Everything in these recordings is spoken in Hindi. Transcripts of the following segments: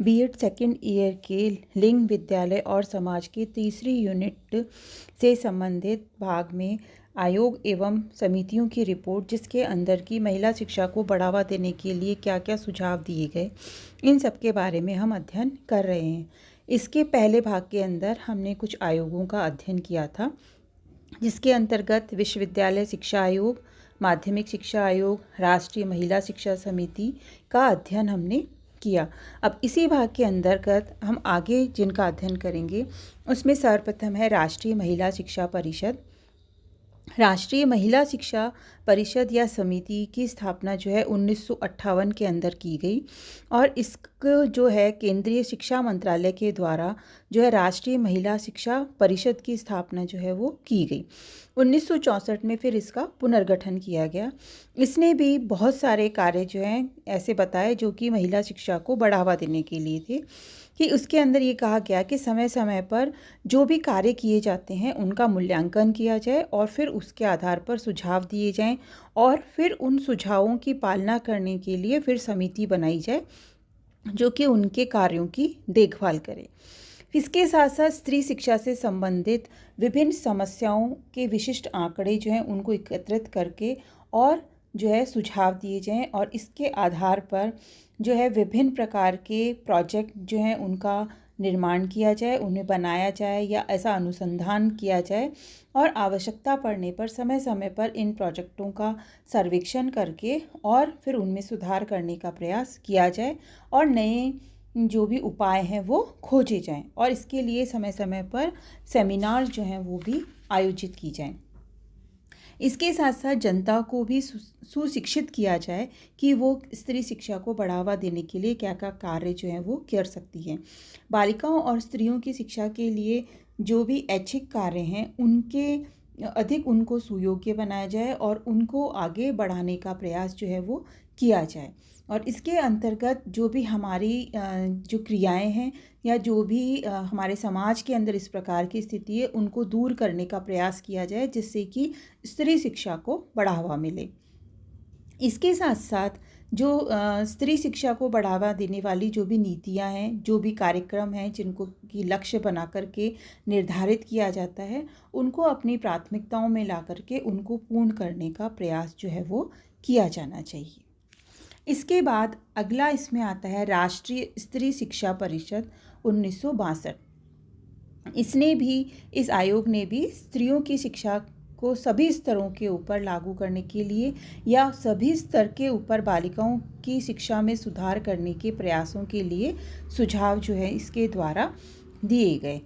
बीएड सेकेंड ईयर के लिंग विद्यालय और समाज के तीसरी यूनिट से संबंधित भाग में आयोग एवं समितियों की रिपोर्ट, जिसके अंदर की महिला शिक्षा को बढ़ावा देने के लिए क्या क्या सुझाव दिए गए, इन सब के बारे में हम अध्ययन कर रहे हैं। इसके पहले भाग के अंदर हमने कुछ आयोगों का अध्ययन किया था, जिसके अंतर्गत विश्वविद्यालय शिक्षा आयोग, माध्यमिक शिक्षा आयोग, राष्ट्रीय महिला शिक्षा समिति का अध्ययन हमने किया। अब इसी भाग के अंतर्गत हम आगे जिनका अध्ययन करेंगे उसमें सर्वप्रथम है राष्ट्रीय महिला शिक्षा परिषद। राष्ट्रीय महिला शिक्षा परिषद या समिति की स्थापना जो है 1958 के अंदर की गई और इसको जो है केंद्रीय शिक्षा मंत्रालय के द्वारा जो है राष्ट्रीय महिला शिक्षा परिषद की स्थापना जो है वो की गई। 1964 में फिर इसका पुनर्गठन किया गया। इसने भी बहुत सारे कार्य जो हैं ऐसे बताए जो कि महिला शिक्षा को बढ़ावा देने के लिए थे, कि उसके अंदर ये कहा गया कि समय समय पर जो भी कार्य किए जाते हैं उनका मूल्यांकन किया जाए और फिर उसके आधार पर सुझाव दिए जाएं और फिर उन सुझावों की पालना करने के लिए फिर समिति बनाई जाए जो कि उनके कार्यों की देखभाल करे। इसके साथ साथ स्त्री शिक्षा से संबंधित विभिन्न समस्याओं के विशिष्ट आंकड़े जो हैं उनको एकत्रित करके और जो है सुझाव दिए जाएं और इसके आधार पर जो है विभिन्न प्रकार के प्रोजेक्ट जो हैं उनका निर्माण किया जाए, उन्हें बनाया जाए या ऐसा अनुसंधान किया जाए और आवश्यकता पड़ने पर समय समय पर इन प्रोजेक्टों का सर्वेक्षण करके और फिर उनमें सुधार करने का प्रयास किया जाए और नए जो भी उपाय हैं वो खोजे जाएं और इसके लिए समय समय पर सेमिनार जो हैं वो भी आयोजित की जाएं। इसके साथ साथ जनता को भी सुशिक्षित किया जाए कि वो स्त्री शिक्षा को बढ़ावा देने के लिए क्या क्या कार्य जो हैं वो कर सकती हैं। बालिकाओं और स्त्रियों की शिक्षा के लिए जो भी ऐच्छिक कार्य हैं उनके अधिक उनको सुयोग्य बनाया जाए और उनको आगे बढ़ाने का प्रयास जो है वो किया जाए। और इसके अंतर्गत जो भी हमारी जो क्रियाएं हैं या जो भी हमारे समाज के अंदर इस प्रकार की स्थिति है उनको दूर करने का प्रयास किया जाए, जिससे कि स्त्री शिक्षा को बढ़ावा मिले। इसके साथ साथ जो स्त्री शिक्षा को बढ़ावा देने वाली जो भी नीतियां हैं, जो भी कार्यक्रम हैं जिनको की लक्ष्य बना करके निर्धारित किया जाता है, उनको अपनी प्राथमिकताओं में ला करके उनको पूर्ण करने का प्रयास जो है वो किया जाना चाहिए। इसके बाद अगला इसमें आता है राष्ट्रीय स्त्री शिक्षा परिषद 1962। इसने भी इस आयोग ने भी स्त्रियों की शिक्षा को सभी स्तरों के ऊपर लागू करने के लिए या सभी स्तर के ऊपर बालिकाओं की शिक्षा में सुधार करने के प्रयासों के लिए सुझाव जो है इसके द्वारा दिए गए।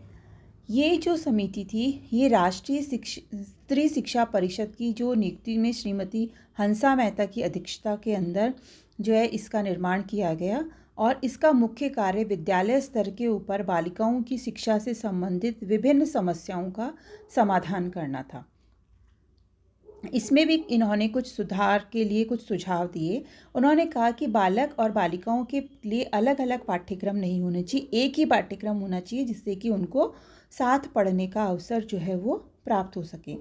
ये जो समिति थी ये राष्ट्रीय स्त्री शिक्षा परिषद की जो नियुक्ति में श्रीमती हंसा मेहता की अध्यक्षता के अंदर जो है इसका निर्माण किया गया और इसका मुख्य कार्य विद्यालय स्तर के ऊपर बालिकाओं की शिक्षा से संबंधित विभिन्न समस्याओं का समाधान करना था। इसमें भी इन्होंने कुछ सुधार के लिए कुछ सुझाव दिए। उन्होंने कहा कि बालक और बालिकाओं के लिए अलग अलग पाठ्यक्रम नहीं होने चाहिए, एक ही पाठ्यक्रम होना चाहिए जिससे कि उनको साथ पढ़ने का अवसर जो है वो प्राप्त हो सके।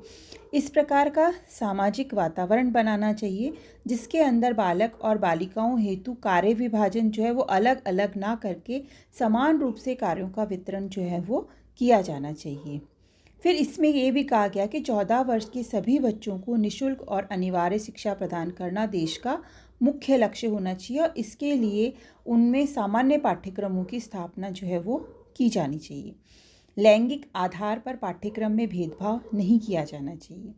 इस प्रकार का सामाजिक वातावरण बनाना चाहिए जिसके अंदर बालक और बालिकाओं हेतु कार्य विभाजन जो है वो अलग अलग ना करके समान रूप से कार्यों का वितरण जो है वो किया जाना चाहिए। फिर इसमें ये भी कहा गया कि 14 वर्ष के सभी बच्चों को निःशुल्क और अनिवार्य शिक्षा प्रदान करना देश का मुख्य लक्ष्य होना चाहिए और इसके लिए उनमें सामान्य पाठ्यक्रमों की स्थापना जो है वो की जानी चाहिए। लैंगिक आधार पर पाठ्यक्रम में भेदभाव नहीं किया जाना चाहिए।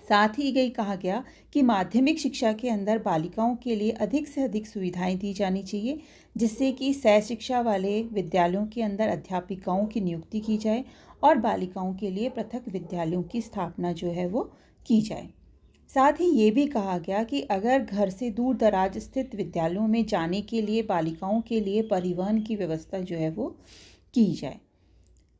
साथ ही ये कहा गया कि माध्यमिक शिक्षा के अंदर बालिकाओं के लिए अधिक से अधिक सुविधाएं दी जानी चाहिए, जिससे कि सह शिक्षा वाले विद्यालयों के अंदर अध्यापिकाओं की नियुक्ति की जाए और बालिकाओं के लिए पृथक विद्यालयों की स्थापना जो है वो की जाए। साथ ही ये भी कहा गया कि अगर घर से दूर दराज स्थित विद्यालयों में जाने के लिए बालिकाओं के लिए परिवहन की व्यवस्था जो है वो की जाए।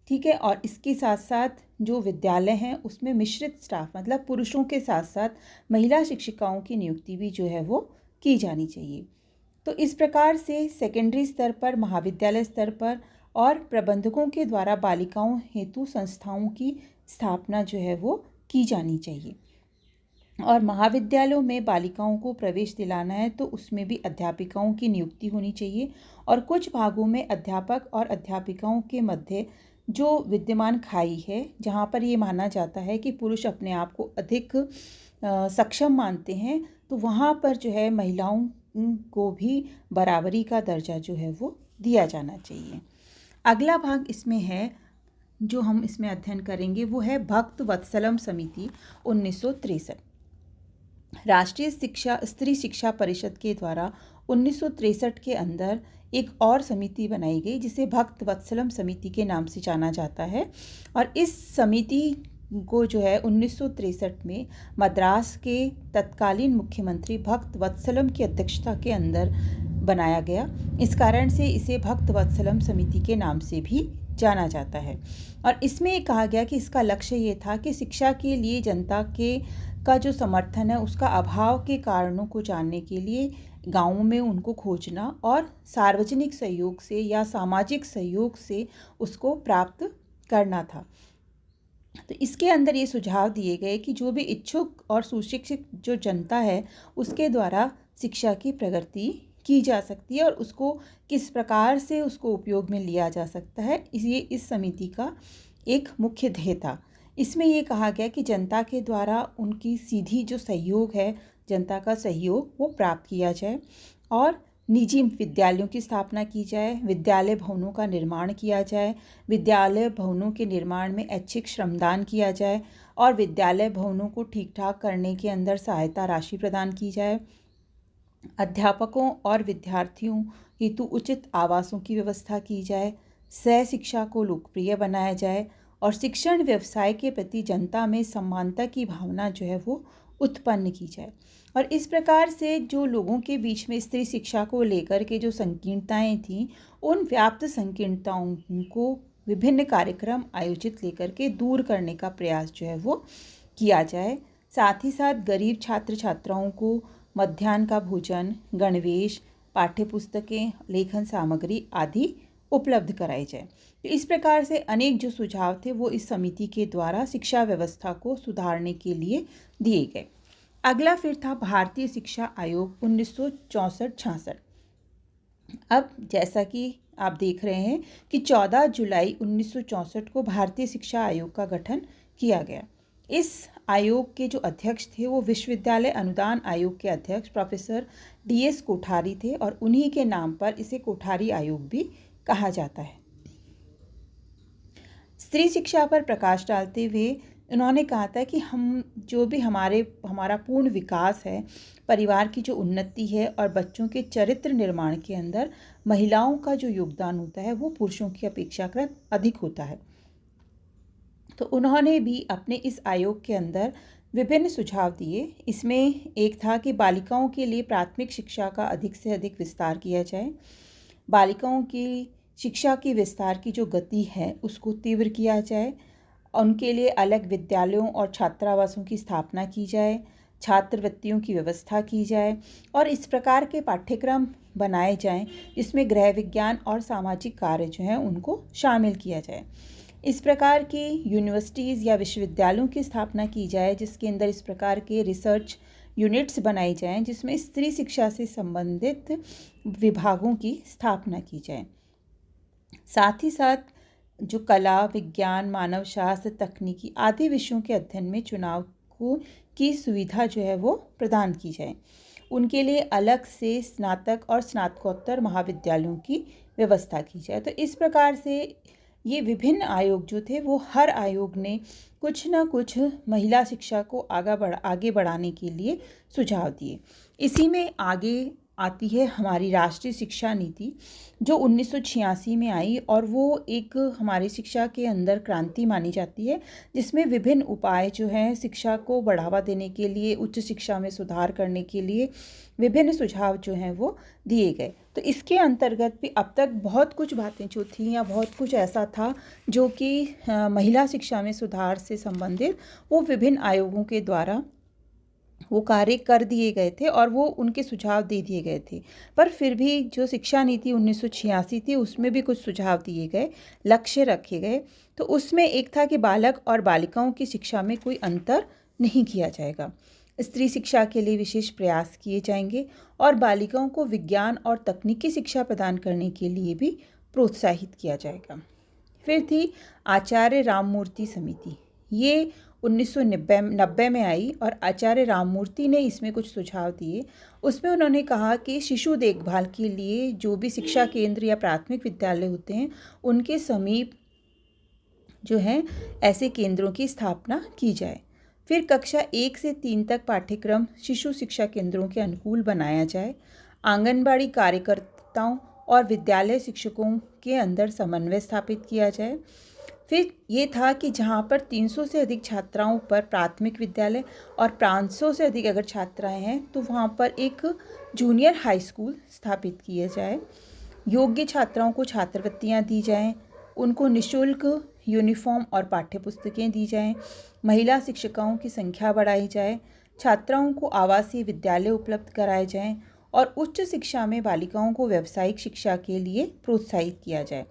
ठीक है। और इसके साथ साथ जो विद्यालय हैं उसमें मिश्रित स्टाफ मतलब पुरुषों के साथ साथ महिला शिक्षिकाओं की नियुक्ति भी जो है वो की जानी चाहिए। तो इस प्रकार से सेकेंडरी स्तर पर, महाविद्यालय स्तर पर और प्रबंधकों के द्वारा बालिकाओं हेतु संस्थाओं की स्थापना जो है वो की जानी चाहिए। और महाविद्यालयों में बालिकाओं को प्रवेश दिलाना है तो उसमें भी अध्यापिकाओं की नियुक्ति होनी चाहिए। और कुछ भागों में अध्यापक और अध्यापिकाओं के मध्य जो विद्यमान खाई है, जहाँ पर ये माना जाता है कि पुरुष अपने आप को अधिक सक्षम मानते हैं, तो वहाँ पर जो है महिलाओं को भी बराबरी का दर्जा जो है वो दिया जाना चाहिए। अगला भाग इसमें है, जो हम इसमें अध्ययन करेंगे, वो है भक्त वत्सलम समिति 1963। राष्ट्रीय स्त्री शिक्षा परिषद के द्वारा 1963 के अंदर एक और समिति बनाई गई जिसे भक्त वत्सलम समिति के नाम से जाना जाता है। और इस समिति को जो है 1963 में मद्रास के तत्कालीन मुख्यमंत्री भक्त वत्सलम की अध्यक्षता के अंदर बनाया गया। इस कारण से इसे भक्त वत्सलम समिति के नाम से भी जाना जाता है। और इसमें कहा गया कि इसका लक्ष्य ये था कि शिक्षा के लिए जनता का जो समर्थन है उसका अभाव के कारणों को जानने के लिए गाँवों में उनको खोजना और सार्वजनिक सहयोग से या सामाजिक सहयोग से उसको प्राप्त करना था। तो इसके अंदर ये सुझाव दिए गए कि जो भी इच्छुक और सुशिक्षित जो जनता है उसके द्वारा शिक्षा की प्रगति की जा सकती है और उसको किस प्रकार से उसको उपयोग में लिया जा सकता है, ये इस समिति का एक मुख्य ध्येय था। इसमें ये कहा गया कि जनता के द्वारा उनकी सीधी जो सहयोग है, जनता का सहयोग वो प्राप्त किया जाए और निजी विद्यालयों की स्थापना की जाए, विद्यालय भवनों का निर्माण किया जाए, विद्यालय भवनों के निर्माण में ऐच्छिक श्रमदान किया जाए और विद्यालय भवनों को ठीक ठाक करने के अंदर सहायता राशि प्रदान की जाए। अध्यापकों और विद्यार्थियों हेतु उचित आवासों की व्यवस्था की जाए, सह शिक्षा को लोकप्रिय बनाया जाए और शिक्षण व्यवसाय के प्रति जनता में समानता की भावना जो है वो उत्पन्न की जाए। और इस प्रकार से जो लोगों के बीच में स्त्री शिक्षा को लेकर के जो संकीर्णताएं थीं, उन व्याप्त संकीर्णताओं को विभिन्न कार्यक्रम आयोजित लेकर के दूर करने का प्रयास जो है वो किया जाए। साथ ही साथ गरीब छात्र छात्राओं को मध्याह्न का भोजन, गणवेश, पाठ्यपुस्तकें, लेखन सामग्री आदि उपलब्ध कराई जाए। तो इस प्रकार से अनेक जो सुझाव थे वो इस समिति के द्वारा शिक्षा व्यवस्था को सुधारने के लिए दिए गए। अगला फिर था भारतीय शिक्षा आयोग 1964-66। अब जैसा कि आप देख रहे हैं कि 14 जुलाई 1964 को भारतीय शिक्षा आयोग का गठन किया गया। इस आयोग के जो अध्यक्ष थे वो विश्वविद्यालय अनुदान आयोग के अध्यक्ष प्रोफेसर DS कोठारी थे और उन्हीं के नाम पर इसे कोठारी आयोग भी कहा जाता है। स्त्री शिक्षा पर प्रकाश डालते हुए उन्होंने कहा था कि हम जो भी हमारा पूर्ण विकास है, परिवार की जो उन्नति है और बच्चों के चरित्र निर्माण के अंदर महिलाओं का जो योगदान होता है वो पुरुषों की अपेक्षाकृत अधिक होता है। तो उन्होंने भी अपने इस आयोग के अंदर विभिन्न सुझाव दिए। इसमें एक था कि बालिकाओं के लिए प्राथमिक शिक्षा का अधिक से अधिक विस्तार किया जाए, बालिकाओं की शिक्षा की विस्तार की जो गति है उसको तीव्र किया जाए, उनके लिए अलग विद्यालयों और छात्रावासों की स्थापना की जाए, छात्रवृत्तियों की व्यवस्था की जाए और इस प्रकार के पाठ्यक्रम बनाए जाएं जिसमें गृह विज्ञान और सामाजिक कार्य जो हैं उनको शामिल किया जाए। इस प्रकार की यूनिवर्सिटीज़ या विश्वविद्यालयों की स्थापना की जाए जिसके अंदर इस प्रकार के रिसर्च यूनिट्स बनाई जाएं जिसमें स्त्री शिक्षा से संबंधित विभागों की स्थापना की जाए। साथ ही साथ जो कला, विज्ञान, मानव शास्त्र, तकनीकी आदि विषयों के अध्ययन में चुनाव की सुविधा जो है वो प्रदान की जाए। उनके लिए अलग से स्नातक और स्नातकोत्तर महाविद्यालयों की व्यवस्था की जाए। तो इस प्रकार से ये विभिन्न आयोग जो थे वो हर आयोग ने कुछ ना कुछ महिला शिक्षा को आगे बढ़ाने के लिए सुझाव दिए। इसी में आगे आती है हमारी राष्ट्रीय शिक्षा नीति जो 1986 में आई और वो एक हमारी शिक्षा के अंदर क्रांति मानी जाती है, जिसमें विभिन्न उपाय जो हैं शिक्षा को बढ़ावा देने के लिए, उच्च शिक्षा में सुधार करने के लिए विभिन्न सुझाव जो हैं वो दिए गए। तो इसके अंतर्गत भी अब तक बहुत कुछ बातें जो थी या बहुत कुछ ऐसा था जो कि महिला शिक्षा में सुधार से संबंधित वो विभिन्न आयोगों के द्वारा वो कार्य कर दिए गए थे और वो उनके सुझाव दे दिए गए थे। पर फिर भी जो शिक्षा नीति 1986 थी उसमें भी कुछ सुझाव दिए गए, लक्ष्य रखे गए। तो उसमें एक था कि बालक और बालिकाओं की शिक्षा में कोई अंतर नहीं किया जाएगा। स्त्री शिक्षा के लिए विशेष प्रयास किए जाएंगे और बालिकाओं को विज्ञान और तकनीकी शिक्षा प्रदान करने के लिए भी प्रोत्साहित किया जाएगा। फिर थी आचार्य राममूर्ति समिति। ये 1990 में आई और आचार्य राममूर्ति ने इसमें कुछ सुझाव दिए। उसमें उन्होंने कहा कि शिशु देखभाल के लिए जो भी शिक्षा केंद्र या प्राथमिक विद्यालय होते हैं उनके समीप जो है ऐसे केंद्रों की स्थापना की जाए। फिर कक्षा 1 से 3 तक पाठ्यक्रम शिशु शिक्षा केंद्रों के अनुकूल बनाया जाए। आंगनबाड़ी कार्यकर्ताओं और विद्यालय शिक्षकों के अंदर समन्वय स्थापित किया जाए। फिर ये था कि जहाँ पर 300 से अधिक छात्राओं पर प्राथमिक विद्यालय और 500 से अधिक अगर छात्राएं हैं तो वहाँ पर एक जूनियर हाई स्कूल स्थापित किया जाए। योग्य छात्राओं को छात्रवृत्तियाँ दी जाएं, उनको निःशुल्क यूनिफॉर्म और पाठ्यपुस्तकें दी जाएं, महिला शिक्षिकाओं की संख्या बढ़ाई जाए, छात्राओं को आवासीय विद्यालय उपलब्ध कराए जाएं और उच्च शिक्षा में बालिकाओं को व्यावसायिक शिक्षा के लिए प्रोत्साहित किया जाए।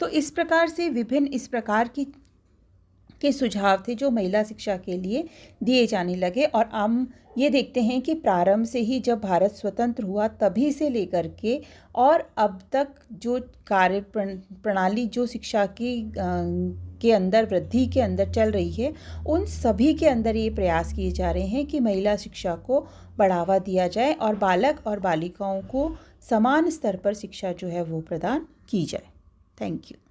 तो इस प्रकार से विभिन्न इस प्रकार के सुझाव थे जो महिला शिक्षा के लिए दिए जाने लगे। और हम ये देखते हैं कि प्रारंभ से ही जब भारत स्वतंत्र हुआ तभी से लेकर के और अब तक जो कार्य प्रणाली जो शिक्षा के अंदर वृद्धि के अंदर चल रही है उन सभी के अंदर ये प्रयास किए जा रहे हैं कि महिला शिक्षा को बढ़ावा दिया जाए और बालक और बालिकाओं को समान स्तर पर शिक्षा जो है वो प्रदान की जाए। Thank you.